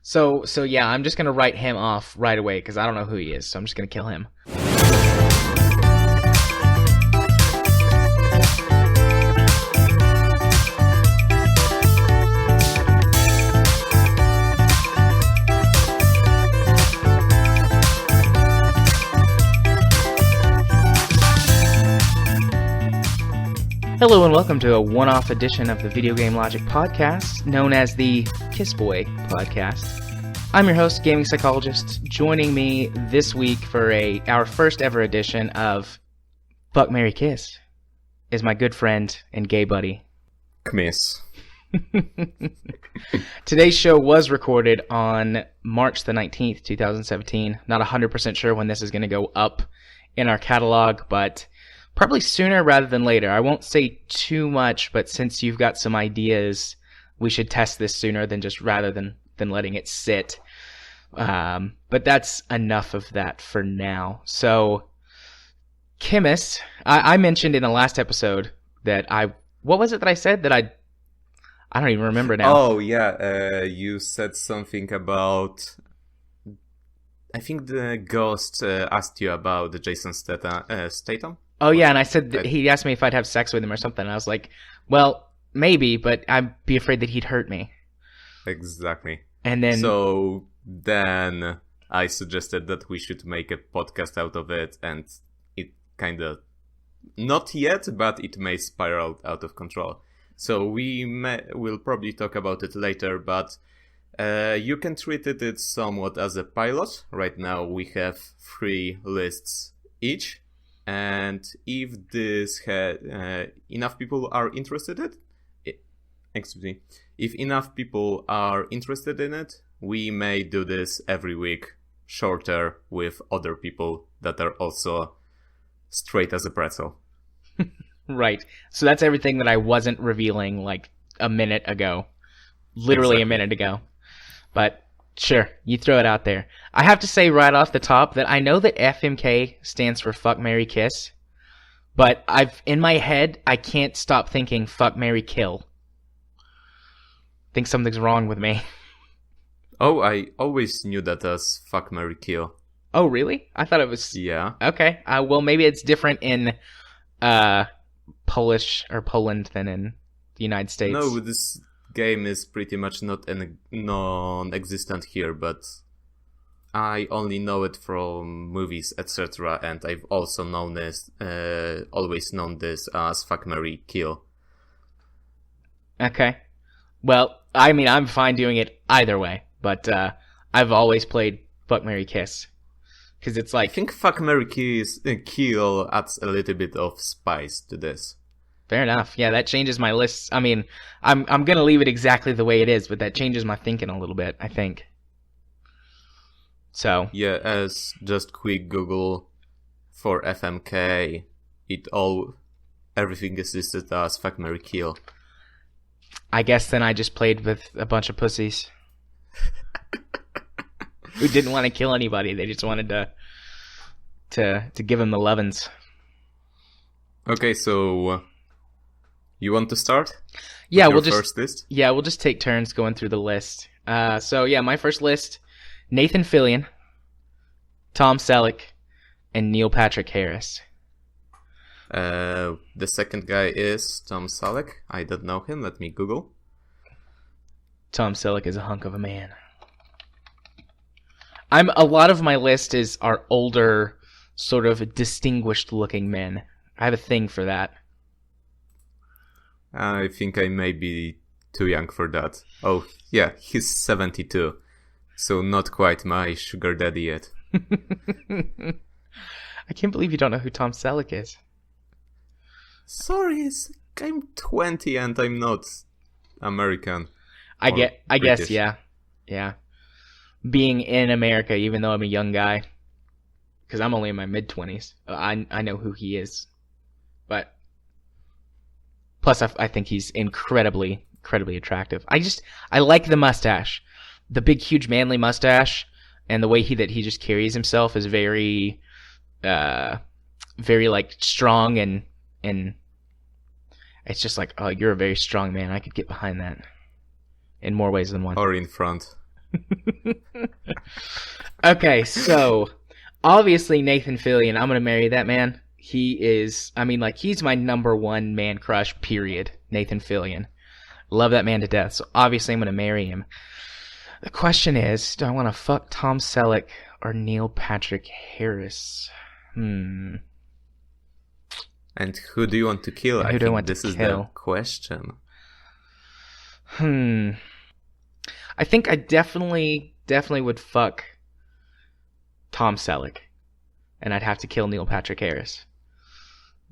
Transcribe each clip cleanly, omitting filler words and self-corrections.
So yeah, I'm just gonna write him off right away because I don't know who he is. So I'm just gonna kill him. Hello and welcome to a one-off edition of the Video Game Logic podcast, known as the Kiss Boy podcast. I'm your host, Gaming Psychologist. Joining me this week for our first ever edition of Fuck, Marry, Kiss is my good friend and gay buddy, Miss. Today's show was recorded on March the 19th, 2017. Not 100% sure when this is going to go up in our catalog, but probably sooner rather than later. I won't say too much, but since you've got some ideas, we should test this sooner than just rather than letting it sit. But that's enough of that for now. So, Chemist, I mentioned in the last episode that what was it that I said that I don't even remember now. Oh, yeah, you said something about, I think the ghost asked you about the Jason Statham. Oh, yeah, and I said that he asked me if I'd have sex with him or something. And I was like, well, maybe, but I'd be afraid that he'd hurt me. Exactly. And then... So then I suggested that we should make a podcast out of it, and it kind of... Not yet, but it may spiral out of control. So we'll probably talk about it later, but you can treat it somewhat as a pilot. Right now we have 3 lists each. And if this enough people are interested in it, if enough people are interested in it, we may do this every week, shorter, with other people that are also straight as a pretzel. Right. So that's everything that I wasn't revealing like a minute ago. Literally exactly. A minute ago. But sure, you throw it out there. I have to say right off the top that I know that FMK stands for Fuck, Marry, Kiss, but in my head, I can't stop thinking Fuck, Marry, Kill. I think something's wrong with me. Oh, I always knew that as Fuck, Marry, Kill. Oh, really? I thought it was... Yeah. Okay. Well, maybe it's different in Polish or Poland than in the United States. No, this game is pretty much non-existent here, but I only know it from movies, etc. And I've also always known this as Fuck, Marry, Kill. Okay. Well, I mean, I'm fine doing it either way, but I've always played Fuck, Marry, Kiss. Because it's like... I think Fuck, Marry, Kill adds a little bit of spice to this. Fair enough. Yeah, that changes my list. I mean, I'm going to leave it exactly the way it is, but that changes my thinking a little bit, I think. So. Yeah, as just quick Google for FMK, everything is listed as Fuck, Marry, Kill. I guess then I just played with a bunch of pussies who didn't want to kill anybody. They just wanted to give them the lovin's. Okay, so you want to start? Yeah, we'll just take turns going through the list. So yeah, my first list: Nathan Fillion, Tom Selleck, and Neil Patrick Harris. The second guy is Tom Selleck. I don't know him. Let me Google. Tom Selleck is a hunk of a man. A lot of my list are older, sort of distinguished-looking men. I have a thing for that. I think I may be too young for that. Oh, yeah, he's 72. So not quite my sugar daddy yet. I can't believe you don't know who Tom Selleck is. Sorry, I'm 20 and I'm not American. I guess, yeah. Yeah. Being in America, even though I'm a young guy, because I'm only in my mid-20s, I know who he is. But plus, I think he's incredibly attractive. I like the mustache, the big, huge, manly mustache, and the way that he just carries himself is very, very like strong and it's just like, oh, you're a very strong man. I could get behind that in more ways than one. Or in front. Okay, so obviously Nathan Fillion, I'm gonna marry that man. He is, I mean, like, he's my number one man crush, period. Nathan Fillion. Love that man to death, so obviously I'm gonna marry him. The question is, do I want to fuck Tom Selleck or Neil Patrick Harris? And who do you want to kill? And I who do I think want to this is kill? the question. I think I definitely would fuck Tom Selleck, and I'd have to kill Neil Patrick Harris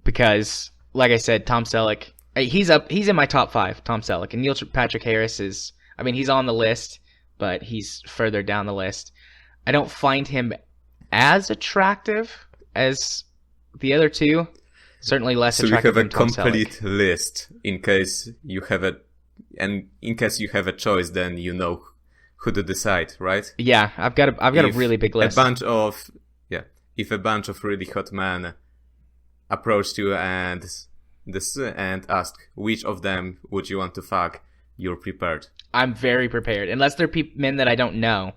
because, like I said, Tom Selleck, he's in my top 5. Tom Selleck, and Neil Patrick Harris is, I mean, he's on the list, but he's further down the list. I don't find him as attractive as the other two. Certainly less attractive than Tom Selleck. So you have a complete list in case you have a choice, then you know who to decide, right? Yeah, I've got a really big list. If a bunch of really hot men approached you and asked which of them would you want to fuck, you're prepared. I'm very prepared, unless they're men that I don't know,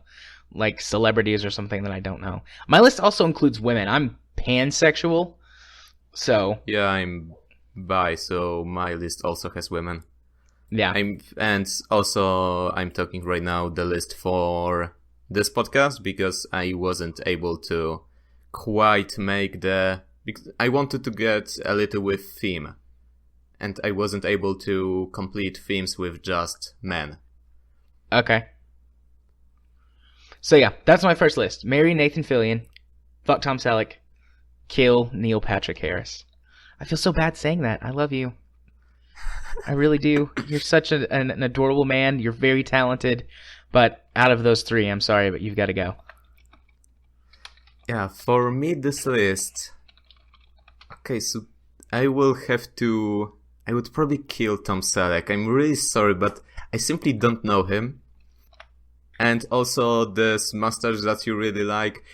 like celebrities or something that I don't know. My list also includes women. I'm pansexual, so yeah, I'm bi, so my list also has women. Yeah, I'm talking right now the list for this podcast because I wasn't able to quite make because I wanted to get a little with theme, and I wasn't able to complete themes with just men. Okay. So yeah, that's my first list. Marry Nathan Fillion, fuck Tom Selleck, kill Neil Patrick Harris. I feel so bad saying that. I love you. I really do. You're such an adorable man. You're very talented. But out of those 3, I'm sorry, but you've got to go. Yeah, for me, this list... Okay, so I would probably kill Tom Selleck. I'm really sorry, but I simply don't know him. And also, this mustache that you really like.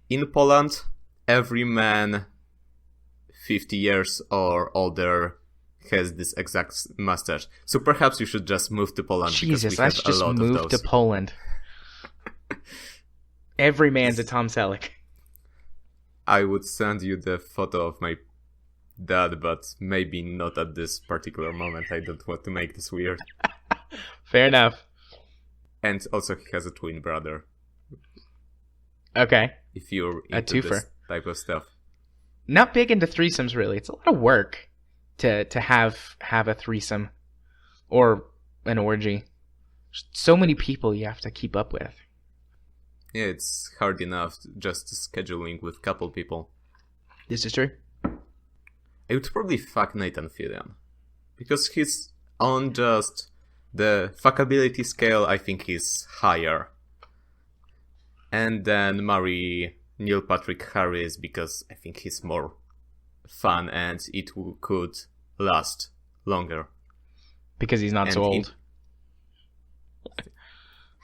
In Poland, every man 50 years or older has this exact mustache. So perhaps you should just move to Poland. Jesus, I should just move to Poland. Every man's a Tom Selleck. I would send you the photo of my dad, but maybe not at this particular moment. I don't want to make this weird. Fair enough. And also he has a twin brother. Okay. If you're into this type of stuff. Not big into threesomes, really. It's a lot of work to have a threesome or an orgy. So many people you have to keep up with. Yeah, it's hard enough just scheduling with couple people. This is true. I would probably fuck Nathan Fillion. Because he's on just the fuckability scale, I think he's higher. And then marry Neil Patrick Harris because I think he's more fun and it could last longer. Because he's not so old.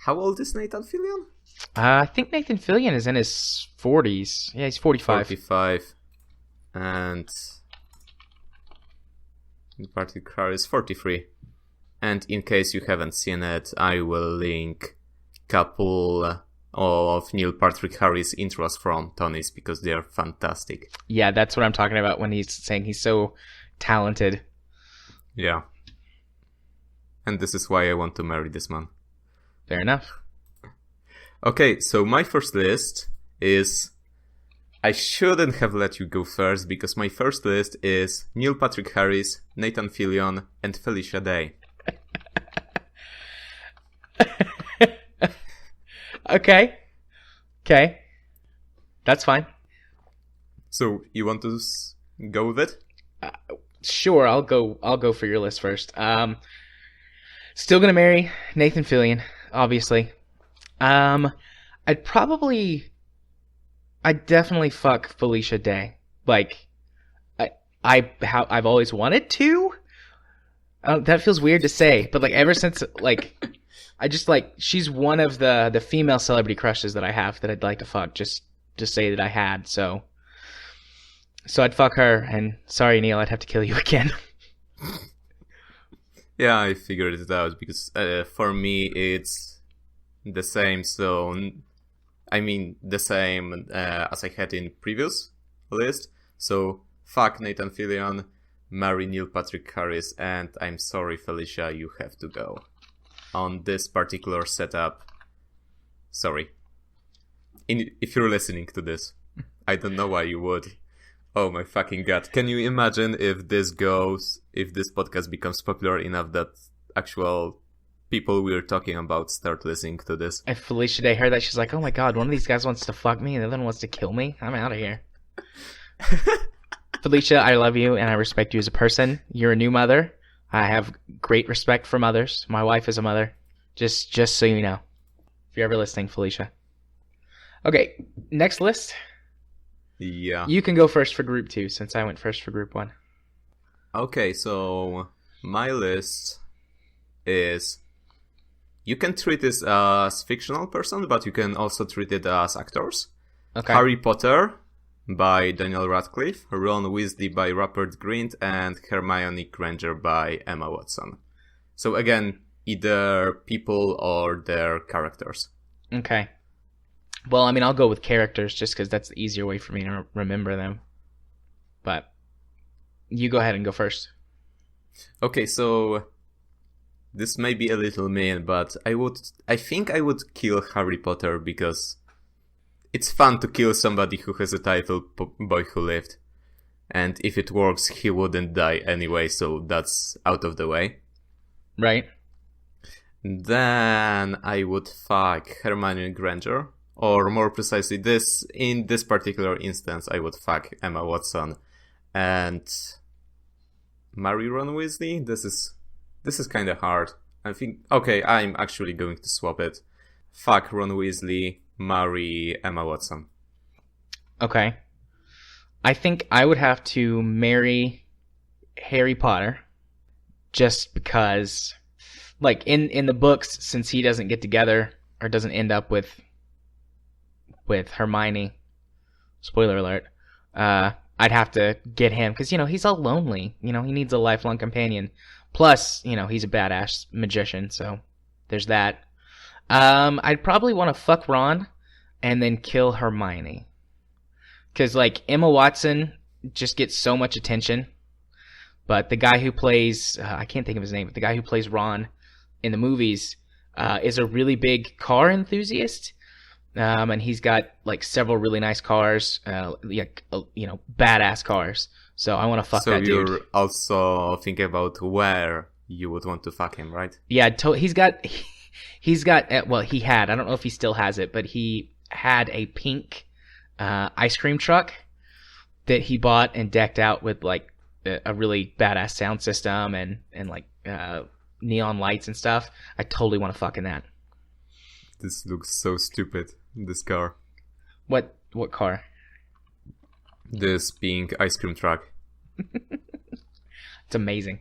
How old is Nathan Fillion? I think Nathan Fillion is in his 40s. Yeah, he's 45. 45. And Neil Patrick Harris, 43. And in case you haven't seen it, I will link couple of Neil Patrick Harris intros from Tony's because they are fantastic. Yeah, that's what I'm talking about when he's saying he's so talented. Yeah. And this is why I want to marry this man. Fair enough. Okay, so my first list is... I shouldn't have let you go first because my first list is Neil Patrick Harris, Nathan Fillion, and Felicia Day. Okay. That's fine. So, you want to go with it? Sure, I'll go for your list first. Still gonna marry Nathan Fillion, obviously. I'd definitely fuck Felicia Day. Like, I've always wanted to. That feels weird to say, but like ever since she's one of the female celebrity crushes that I have that I'd like to fuck. Just to say that I had. So I'd fuck her. And sorry, Neil, I'd have to kill you again. Yeah, I figured it out because for me it's the same. So, the same as I had in previous list. So, fuck Nathan Fillion, marry Neil Patrick Harris, and I'm sorry, Felicia, you have to go. On this particular setup, sorry. If you're listening to this, I don't know why you would. Oh my fucking god. Can you imagine if this podcast becomes popular enough that actual people we're talking about start listening to this? If Felicia Day heard that, she's like, oh my god, one of these guys wants to fuck me and the other one wants to kill me? I'm out of here. Felicia, I love you and I respect you as a person. You're a new mother. I have great respect for mothers. My wife is a mother. Just so you know. If you're ever listening, Felicia. Okay, next list. Yeah. You can go first for group 2 since I went first for group 1. Okay, so my list is... You can treat this as fictional person, but you can also treat it as actors. Okay. Harry Potter by Daniel Radcliffe, Ron Weasley by Rupert Grint, and Hermione Granger by Emma Watson. So again, either people or their characters. Okay. Well, I'll go with characters just because that's the easier way for me to remember them. But you go ahead and go first. Okay, so this may be a little mean, but I think I would kill Harry Potter because it's fun to kill somebody who has a title, Boy Who Lived. And if it works, he wouldn't die anyway, so that's out of the way. Right. Then I would fuck Hermione Granger. Or more precisely, in this particular instance, I would fuck Emma Watson and marry Ron Weasley. This is kind of hard. I think, okay, I'm actually going to swap it. Fuck Ron Weasley, marry Emma Watson. Okay. I think I would have to marry Harry Potter just because, like, in the books, since he doesn't get together or doesn't end up with Hermione, spoiler alert, I'd have to get him because, he's all lonely. He needs a lifelong companion. Plus, he's a badass magician, so there's that. I'd probably want to fuck Ron and then kill Hermione. Because, like, Emma Watson just gets so much attention. But the guy who plays, I can't think of his name, but the guy who plays Ron in the movies is a really big car enthusiast. And he's got, like, several really nice cars, badass cars. So I want to fuck that dude. So you're also thinking about where you would want to fuck him, right? Yeah, he's got, well, he had, I don't know if he still has it, but he had a pink ice cream truck that he bought and decked out with, like, a really badass sound system and like, neon lights and stuff. I totally want to fuck in that. This looks so stupid, this car. What car? This pink ice cream truck. It's amazing.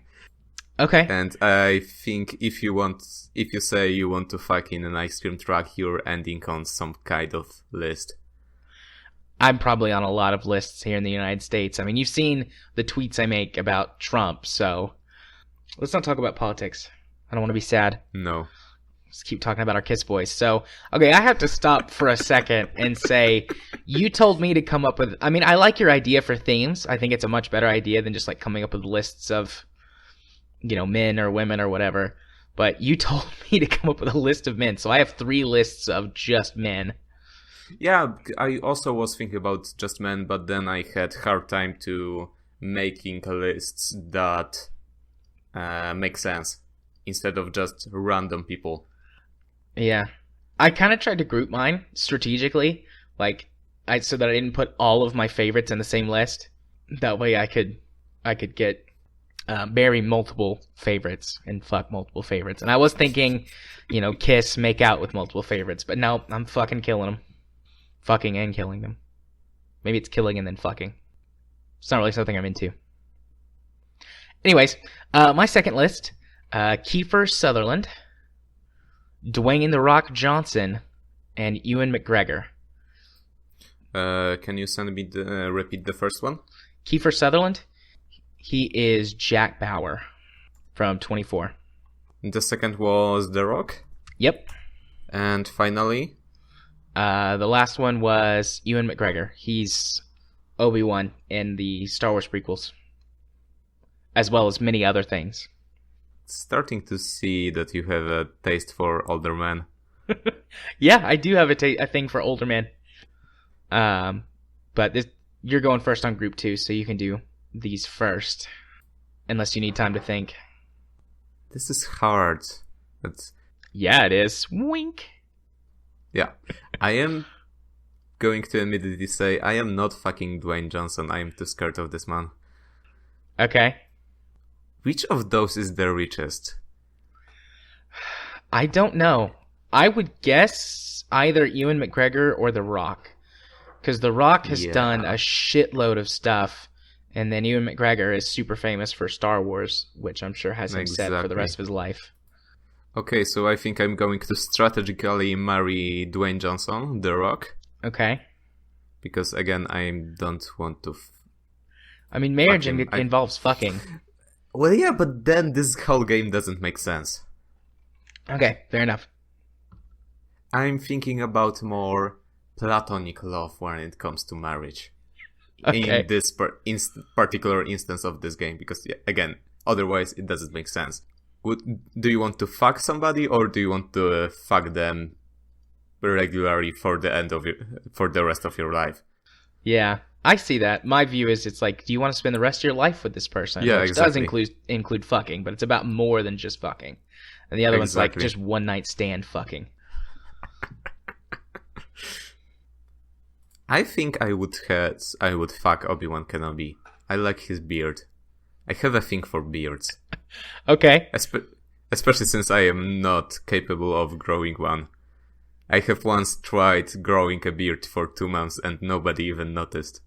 Okay. And I think if you say you want to fuck in an ice cream truck, you're ending on some kind of list. I'm probably on a lot of lists here in the United States. You've seen the tweets I make about Trump, so let's not talk about politics. I don't want to be sad. No. Let's keep talking about our Kiss Boys. So, okay, I have to stop for a second and say, you told me to come up with... I like your idea for themes. I think it's a much better idea than just, like, coming up with lists of, men or women or whatever. But you told me to come up with a list of men, so I have 3 lists of just men. Yeah, I also was thinking about just men, but then I had hard time to making lists that make sense instead of just random people. Yeah. I kind of tried to group mine strategically, so that I didn't put all of my favorites in the same list. That way I could get marry multiple favorites and fuck multiple favorites. And I was thinking, kiss, make out with multiple favorites, but no, I'm fucking killing them. Fucking and killing them. Maybe it's killing and then fucking. It's not really something I'm into. Anyways, my second list, Kiefer Sutherland, Dwayne "The Rock" Johnson, and Ewan McGregor. Can you repeat the first one? Kiefer Sutherland, he is Jack Bauer from 24. The second was The Rock? Yep. And finally, The last one was Ewan McGregor. He's Obi-Wan in the Star Wars prequels, as well as many other things. starting to see that you have a taste for older men. Yeah, I do have a thing for older men. But you're going first on group 2, so you can do these first, unless you need time to think. This is hard. Yeah, it is. Wink. Yeah. I am going to immediately say I am not fucking Dwayne Johnson. I am too scared of this man. Okay. Which of those is the richest? I don't know. I would guess either Ewan McGregor or The Rock. Because The Rock has done a shitload of stuff, and then Ewan McGregor is super famous for Star Wars, which I'm sure has him set for the rest of his life. Okay, so I think I'm going to strategically marry Dwayne Johnson, The Rock. Okay. Because, again, I don't want to... I mean, marriage involves fucking. Well, yeah, but then this whole game doesn't make sense. Okay, fair enough. I'm thinking about more platonic love when it comes to marriage. Okay. In this particular instance of this game, because, yeah, again, otherwise it doesn't make sense. Do you want to fuck somebody, or do you want to fuck them regularly for the rest of your life? Yeah, I see that. My view is it's like, do you want to spend the rest of your life with this person? Yeah, Which exactly. does include fucking, but it's about more than just fucking. And the other one's like just one night stand fucking. I think I would fuck Obi-Wan Kenobi. I like his beard. I have a thing for beards. Okay. Especially since I am not capable of growing one. I have once tried growing a beard for 2 months and nobody even noticed.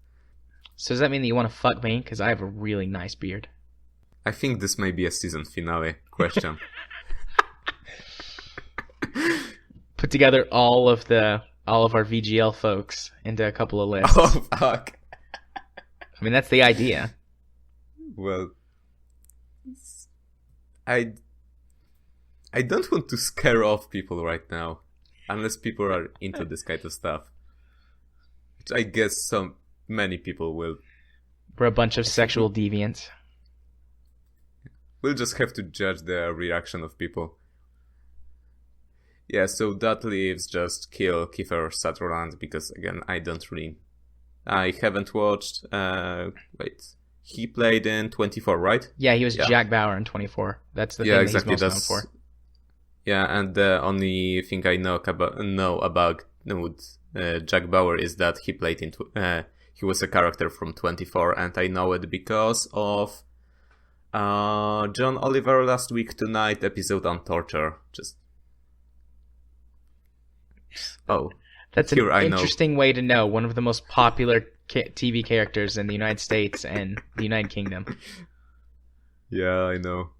So does that mean that you want to fuck me? Because I have a really nice beard. I think this may be a season finale question. Put together all of our VGL folks into a couple of lists. Oh, fuck. I mean, that's the idea. Well, I don't want to scare off people right now, unless people are into this kind of stuff, which I guess many people will. We're a bunch of sexual deviants. We'll just have to judge the reaction of people. Yeah, so that leaves just kill Kiefer Sutherland, because again, I haven't watched. He played in 24, right? Yeah, he was Jack Bauer in 24. That's the thing exactly. That he's most known for. Yeah, and the only thing I know about Jack Bauer is that he played he was a character from 24, and I know it because of John Oliver Last Week Tonight episode on torture. That's an interesting way to know one of the most popular TV characters in the United States and the United Kingdom. Yeah, I know.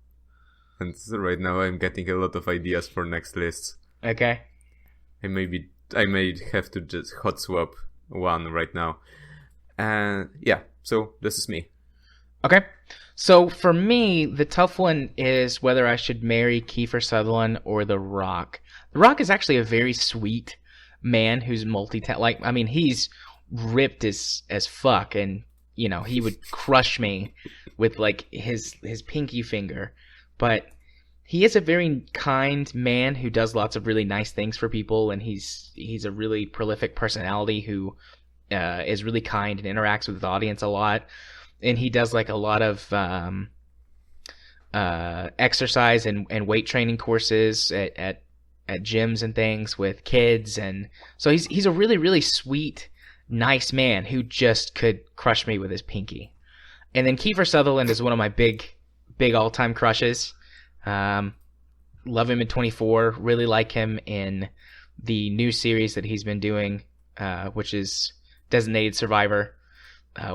And right now I'm getting a lot of ideas for next lists. Okay. I may have to just hot swap one right now. Yeah, so this is me. Okay. So for me, the tough one is whether I should marry Kiefer Sutherland or The Rock. The Rock is actually a very sweet man who's he's ripped as fuck, and he would crush me with like his pinky finger, but he is a very kind man who does lots of really nice things for people, and he's a really prolific personality who is really kind and interacts with the audience a lot, and he does like a lot of exercise and weight training courses at gyms and things with kids, and so he's a really, really sweet, nice man who just could crush me with his pinky. And then Kiefer Sutherland is one of my big all-time crushes. Love him in 24. Really like him in the new series that he's been doing, which is Designated Survivor,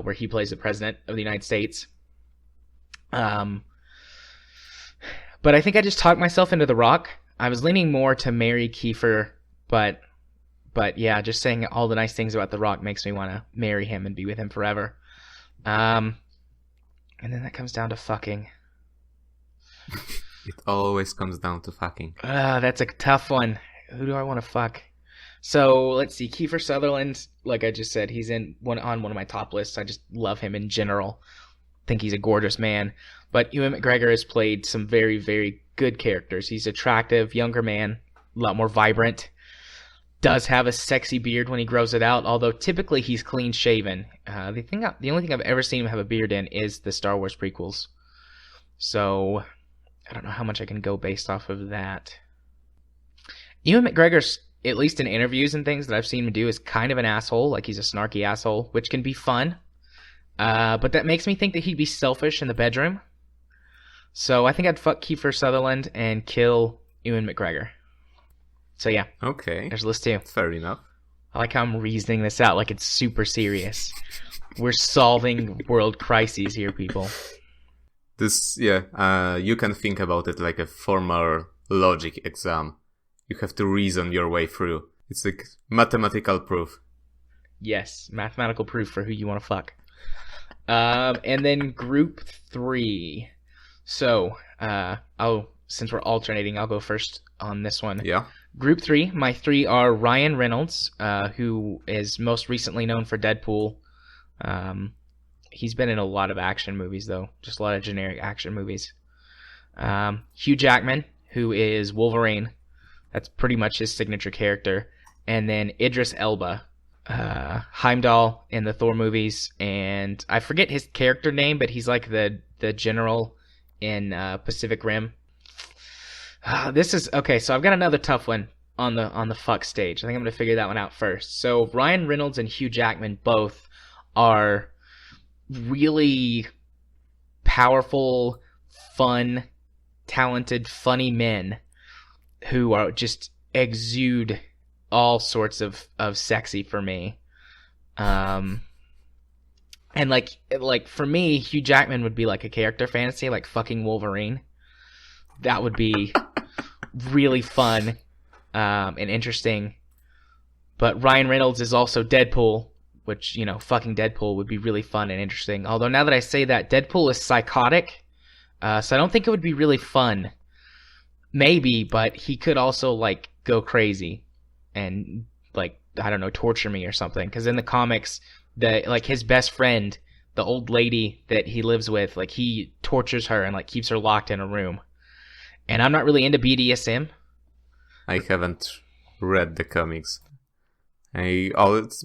where he plays the president of the United States. But I think I just talked myself into The Rock. I was leaning more to marry Kiefer, but yeah, just saying all the nice things about The Rock makes me want to marry him and be with him forever. And then that comes down to fucking. It always comes down to fucking. That's a tough one. Who do I want to fuck? So let's see. Kiefer Sutherland, like I just said, he's on one of my top lists. I just love him in general. Think he's a gorgeous man. But Ewan McGregor has played some very, very good characters. He's attractive, younger man, a lot more vibrant. Does have a sexy beard when he grows it out, although typically he's clean shaven. The only thing I've ever seen him have a beard in is the Star Wars prequels. So I don't know how much I can go based off of that. Ewan McGregor's, at least in interviews and things that I've seen him do, is kind of an asshole. Like, he's a snarky asshole, which can be fun. But that makes me think that he'd be selfish in the bedroom. So I think I'd fuck Kiefer Sutherland and kill Ewan McGregor. So yeah. Okay. There's list 2. Fair enough. I like how I'm reasoning this out like it's super serious. We're solving world crises here, people. You can think about it like a formal logic exam. You have to reason your way through. It's like mathematical proof. Yes, mathematical proof for who you want to fuck. And then group 3. So, since we're alternating, I'll go first on this one. Yeah. Group 3, my 3 are Ryan Reynolds, who is most recently known for Deadpool. He's been in a lot of action movies, though. Just a lot of generic action movies. Hugh Jackman, who is Wolverine. That's pretty much his signature character. And then Idris Elba, Heimdall in the Thor movies. And I forget his character name, but he's like the general in Pacific Rim. This is okay. So I've got another tough one on the fuck stage. I think I'm gonna figure that one out first. So Ryan Reynolds and Hugh Jackman both are really powerful, fun, talented, funny men who are just exude all sorts of sexy for me. And like for me, Hugh Jackman would be like a character fantasy, like fucking Wolverine. That would be really fun and interesting. But Ryan Reynolds is also Deadpool, which, fucking Deadpool would be really fun and interesting. Although now that I say that, Deadpool is psychotic, so I don't think it would be really fun. Maybe, but he could also, like, go crazy and, like, I don't know, torture me or something. Because in the comics, his best friend, the old lady that he lives with, like, he tortures her and, like, keeps her locked in a room. And I'm not really into BDSM. I haven't read the comics. I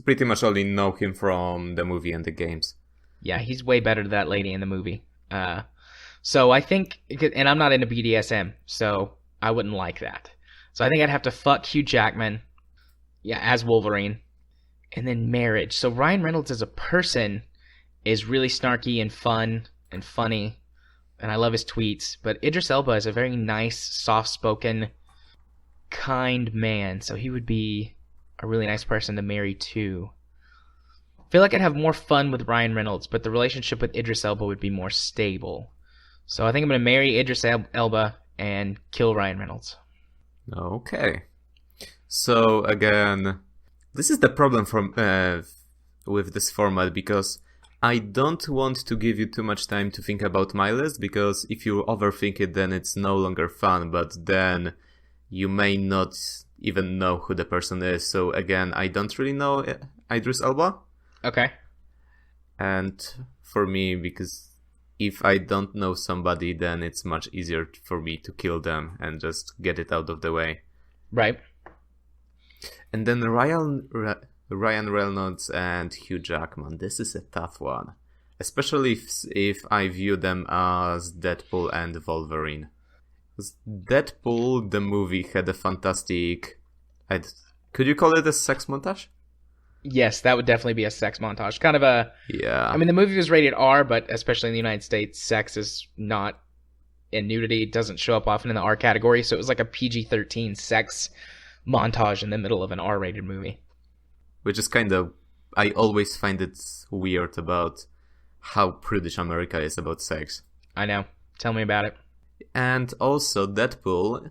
pretty much only know him from the movie and the games. Yeah, he's way better than that lady in the movie. So I think, and I'm not into BDSM, so I wouldn't like that. So I think I'd have to fuck Hugh Jackman, as Wolverine, and then marriage. So Ryan Reynolds as a person is really snarky and fun and funny, and I love his tweets. But Idris Elba is a very nice, soft-spoken, kind man, so he would be a really nice person to marry too. I feel like I'd have more fun with Ryan Reynolds, but the relationship with Idris Elba would be more stable. So I think I'm going to marry Idris Elba and kill Ryan Reynolds. Okay. So again, this is the problem with this format, because I don't want to give you too much time to think about my list, because if you overthink it, then it's no longer fun, but then you may not even know who the person is. So again, I don't really know Idris Elba. Okay. And for me, because if I don't know somebody, then it's much easier for me to kill them and just get it out of the way. Right. And then Ryan Reynolds and Hugh Jackman. This is a tough one, especially if I view them as Deadpool and Wolverine. Because Deadpool, the movie, had a fantastic... Could you call it a sex montage? Yes, that would definitely be a sex montage. Kind of a... Yeah. I mean, the movie was rated R, but especially in the United States, sex is not... And nudity doesn't show up often in the R category, so it was like a PG-13 sex montage in the middle of an R-rated movie. Which is kind of... I always find it weird about how prudish America is about sex. I know. Tell me about it. And also, Deadpool...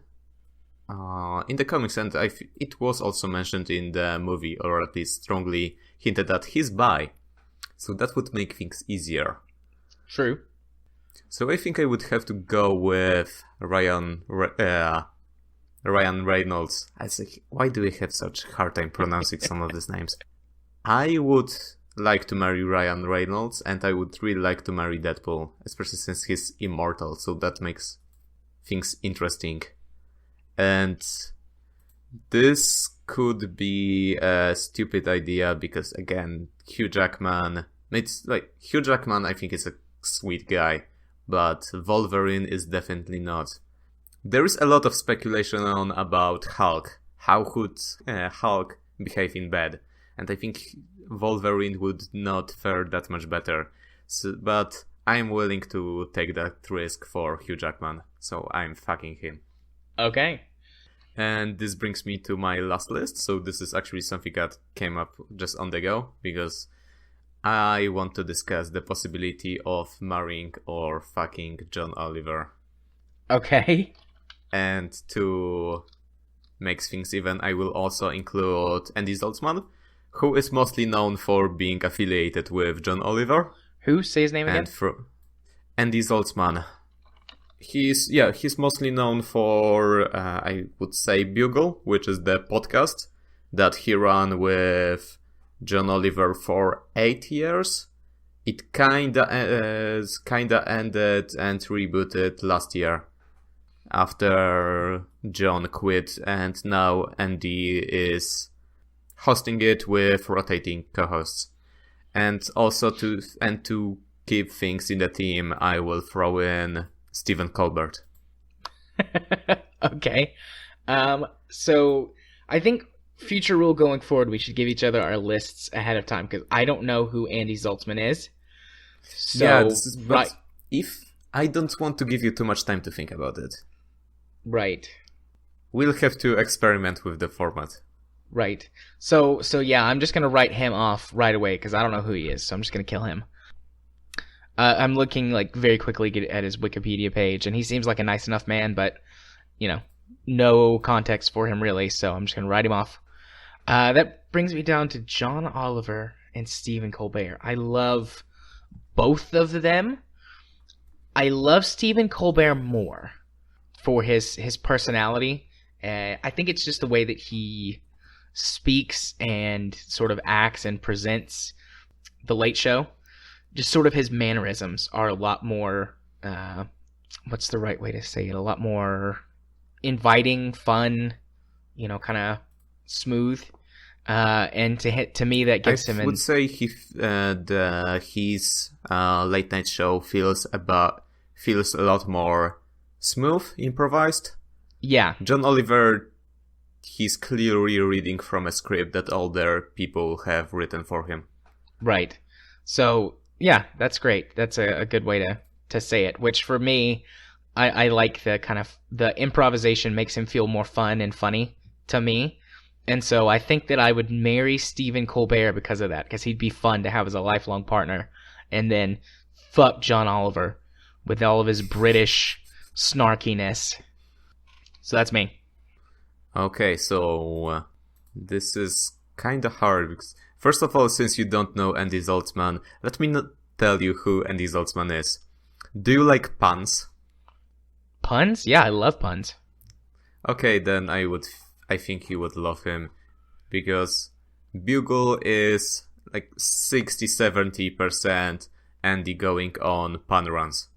in the comics, and it was also mentioned in the movie, or at least strongly hinted at, he's bi. So that would make things easier. True. So I think I would have to go with Ryan Ryan Reynolds. I was like, why do we have such hard time pronouncing some of these names? I would like to marry Ryan Reynolds, and I would really like to marry Deadpool, especially since he's immortal, so that makes things interesting. And this could be a stupid idea because, again, Hugh Jackman, I think is a sweet guy, but Wolverine is definitely not. There is a lot of speculation on about Hulk. How could Hulk behave in bed? And I think Wolverine would not fare that much better. But I'm willing to take that risk for Hugh Jackman, so I'm fucking him. Okay. And this brings me to my last list. So this is actually something that came up just on the go, because I want to discuss the possibility of marrying or fucking John Oliver. Okay. And to make things even, I will also include Andy Zaltzman, who is mostly known for being affiliated with John Oliver. Who? Say his name again? Andy Zaltzman. He's mostly known for, I would say, Bugle, which is the podcast that he ran with John Oliver for 8 years. It kinda ended and rebooted last year after John quit, and now Andy is hosting it with rotating co-hosts. And also to keep things in the theme, I will throw in Stephen Colbert. Okay. So I think future rule going forward, we should give each other our lists ahead of time, because I don't know who Andy Zaltzman is. So, yeah, but if I don't want to give you too much time to think about it. Right. We'll have to experiment with the format. Right. So yeah, I'm just going to write him off right away because I don't know who he is, so I'm just going to kill him. I'm looking very quickly at his Wikipedia page, and he seems like a nice enough man, but, no context for him really, so I'm just going to write him off. That brings me down to John Oliver and Stephen Colbert. I love both of them. I love Stephen Colbert more for his personality. I think it's just the way that he speaks and sort of acts and presents The Late Show. Just sort of his mannerisms are a lot more, what's the right way to say it? A lot more inviting, fun, kind of smooth. And to me, that gives him. I would say his late night show feels a lot more smooth, improvised. Yeah. John Oliver, he's clearly reading from a script that older people have written for him. Right. So, yeah, that's great. That's a good way to say it, which for me, I like the kind of, the improvisation makes him feel more fun and funny to me. And so I think that I would marry Stephen Colbert because of that, because he'd be fun to have as a lifelong partner. And then fuck John Oliver with all of his British snarkiness. So that's me. Okay, so this is kind of hard because, first of all, since you don't know Andy Zaltzman, let me not tell you who Andy Zaltzman is. Do you like puns? Puns? Yeah, I love puns. Okay, then I think you would love him because Bugle is 60-70% Andy going on pun runs.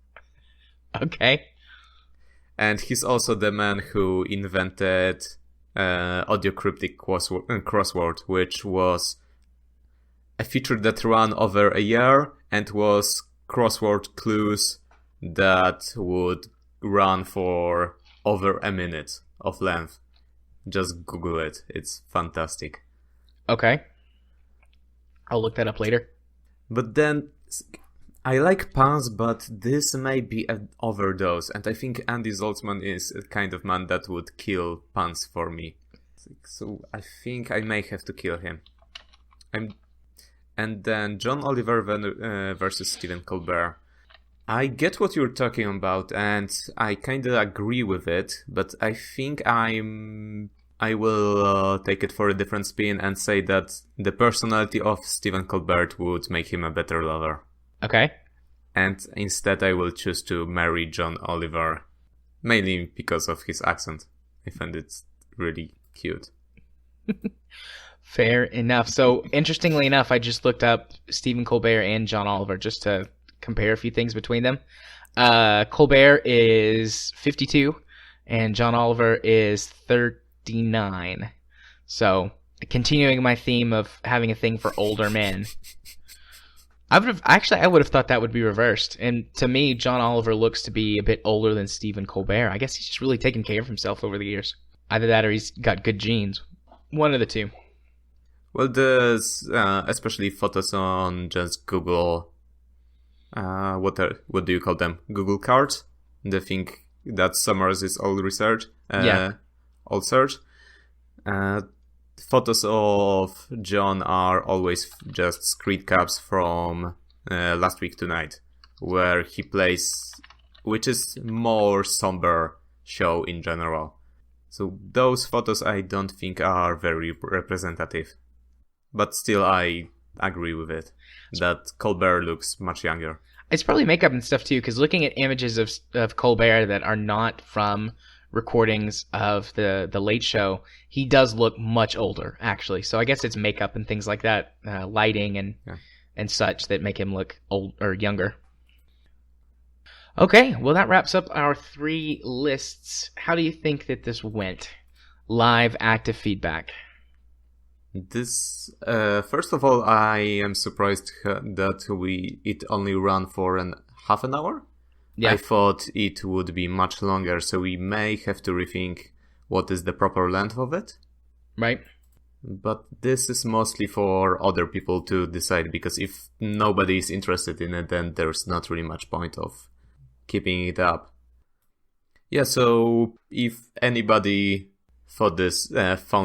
Okay. And he's also the man who invented audio cryptic crossword, which was a feature that ran over a year and was crossword clues that would run for over a minute of length. Just Google it. It's fantastic. Okay. I'll look that up later. But then, I like puns, but this may be an overdose. And I think Andy Zaltzman is a kind of man that would kill puns for me. So I think I may have to kill him. And then John Oliver versus Stephen Colbert. I get what you're talking about, and I kind of agree with it, but I think I will take it for a different spin and say that the personality of Stephen Colbert would make him a better lover. Okay. And instead I will choose to marry John Oliver, mainly because of his accent. I find it really cute. Fair enough. So, interestingly enough, I just looked up Stephen Colbert and John Oliver just to compare a few things between them. Colbert is 52, and John Oliver is 39. So, continuing my theme of having a thing for older men. I would have thought that would be reversed. And to me, John Oliver looks to be a bit older than Stephen Colbert. I guess he's just really taken care of himself over the years. Either that or he's got good genes. One of the two. Well, there's especially photos on just Google. What do you call them? Google cards. The thing that summarizes all research. All search. Photos of John are always just screen caps from Last Week Tonight, where he plays, which is more somber show in general. So those photos I don't think are very representative. But still, I agree with it, that Colbert looks much younger. It's probably makeup and stuff too, because looking at images of Colbert that are not from recordings of the Late Show, he does look much older, actually. So I guess it's makeup and things like that, lighting and such that make him look old or younger. Okay, well that wraps up our 3 lists. How do you think that this went? Live, active feedback. This, first of all, I am surprised that it only ran for half an hour. Yeah. I thought it would be much longer, so we may have to rethink what is the proper length of it. Right. But this is mostly for other people to decide, because if nobody is interested in it, then there's not really much point of keeping it up. Yeah, so if anybody found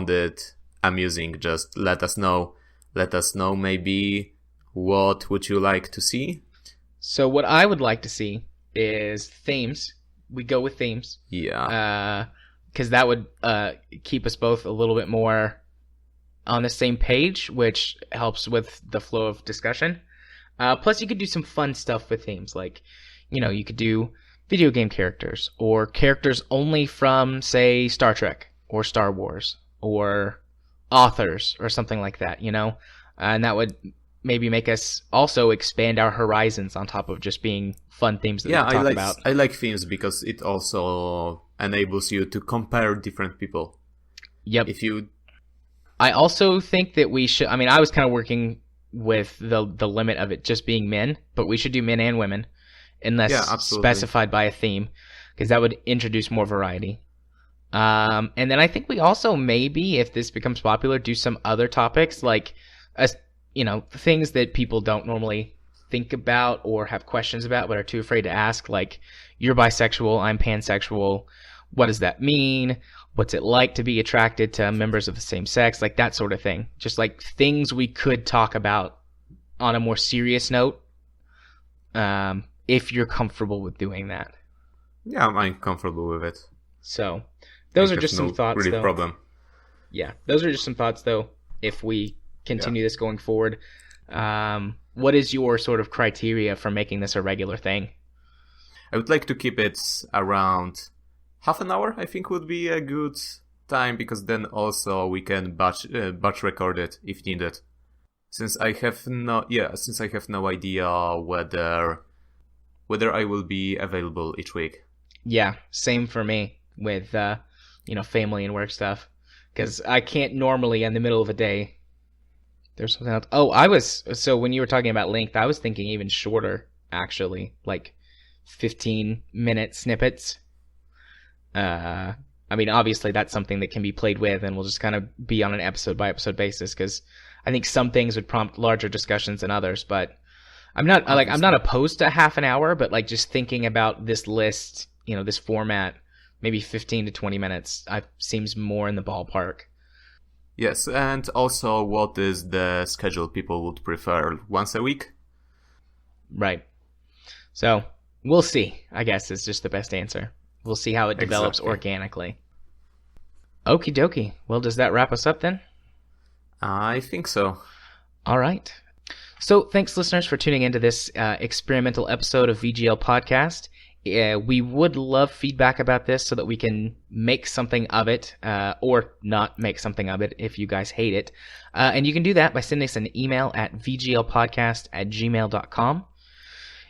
it amusing, just let us know. Let us know maybe what would you like to see. So what I would like to see is themes. We go with themes. Yeah. Because that would keep us both a little bit more on the same page, which helps with the flow of discussion. Plus, you could do some fun stuff with themes. Like, you could do video game characters or characters only from, say, Star Trek or Star Wars or authors or something like that, and that would maybe make us also expand our horizons on top of just being fun themes that we talk about. I like themes because it also enables you to compare different people. Yep. I also think that we should, I was kind of working with the limit of it just being men, but we should do men and women unless specified by a theme, because that would introduce more variety. And then I think we also maybe, if this becomes popular, do some other topics like, things that people don't normally think about or have questions about but are too afraid to ask, like, you're bisexual, I'm pansexual, what does that mean? What's it like to be attracted to members of the same sex? Like that sort of thing. Just like things we could talk about on a more serious note, if you're comfortable with doing that. Yeah, I'm comfortable with it. So those are just some thoughts, though. Problem. Yeah, those are just some thoughts, though, if we continue this going forward. What is your sort of criteria for making this a regular thing? I would like to keep it around half an hour, I think would be a good time, because then also we can batch record it if needed. Since I have no idea whether I will be available each week. Yeah, same for me with family and work stuff, because I can't normally in the middle of a day. There's something else. So when you were talking about length, I was thinking even shorter, actually, like 15-minute snippets. Obviously that's something that can be played with, and we'll just kind of be on an episode by episode basis, because I think some things would prompt larger discussions than others. But I'm not opposed to half an hour, but like just thinking about this list, this format, maybe 15 to 20 minutes seems more in the ballpark. Yes, and also what is the schedule people would prefer? Once a week? Right. So we'll see, I guess, is just the best answer. We'll see how it develops organically. Okie dokie. Well, does that wrap us up then? I think so. All right. So thanks, listeners, for tuning into this experimental episode of VGL Podcast. We would love feedback about this so that we can make something of it, or not make something of it if you guys hate it. And you can do that by sending us an email at vglpodcast@gmail.com.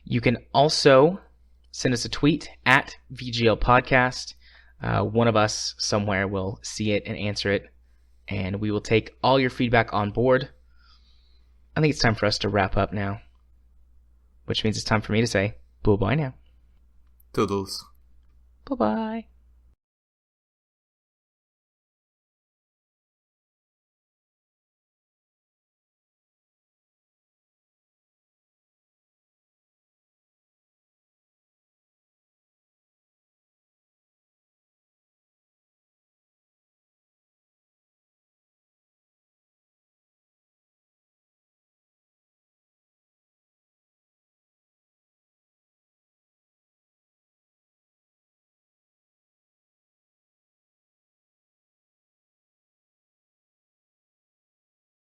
You can also send us a tweet at vglpodcast. One of us somewhere will see it and answer it, and we will take all your feedback on board. I think it's time for us to wrap up now, which means it's time for me to say bye-bye now. Toodles. Bye-bye.